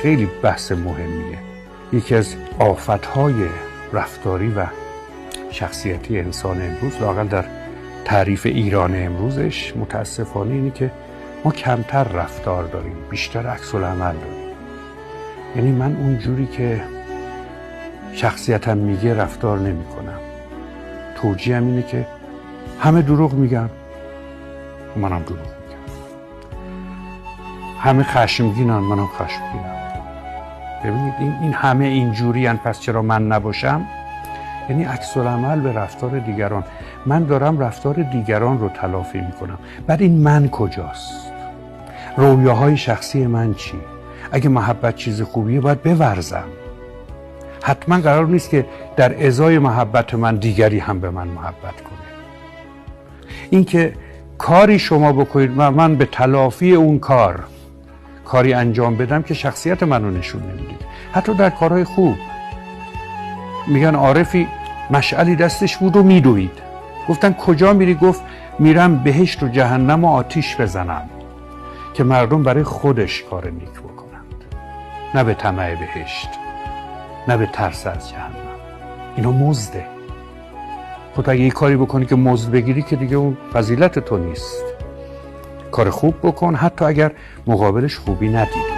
خیلی بحث مهمیه. یکی از آفت‌های رفتاری و شخصیتی انسان امروز، لااقل در تعریف ایران امروزش، متاسفانه اینه که ما کمتر رفتار داریم، بیشتر عکس العمل داریم. یعنی من اون جوری که شخصیتم میگه رفتار نمی کنم. توجیهم اینه که همه دروغ میگن، منم دروغ میگم. همه خشمگینن، منم خشمگینم. ببینید این همه اینجوری ان، پس چرا من نباشم؟ یعنی عکس العمل به رفتار دیگران. من دارم رفتار دیگران رو تلافی میکنم. بعد این من کجاست؟ رویاهای شخصی من چی؟ اگه محبت چیز خوبیه باید بورزم. حتما قرار نیست که در ازای محبت من دیگری هم به من محبت کنه. این که کاری شما بکنید من به تلافی اون کاری انجام بدم که شخصیت منو نشون نمیدید. حتی در کارهای خوب میگن عارفی مشعلی دستش بود و میدوید. گفتن کجا میری؟ گفت میرم بهشت و جهنم و آتیش بزنم که مردم برای خودش کار نیک بکنند، نه به طمع بهشت، نه به ترس از جهنم. اینا مزده. خود اگه یه کاری بکنی که مزد بگیری که دیگه اون فضیلت تو نیست. کار خوب بکن حتی اگر مقابلش خوبی ندیدی.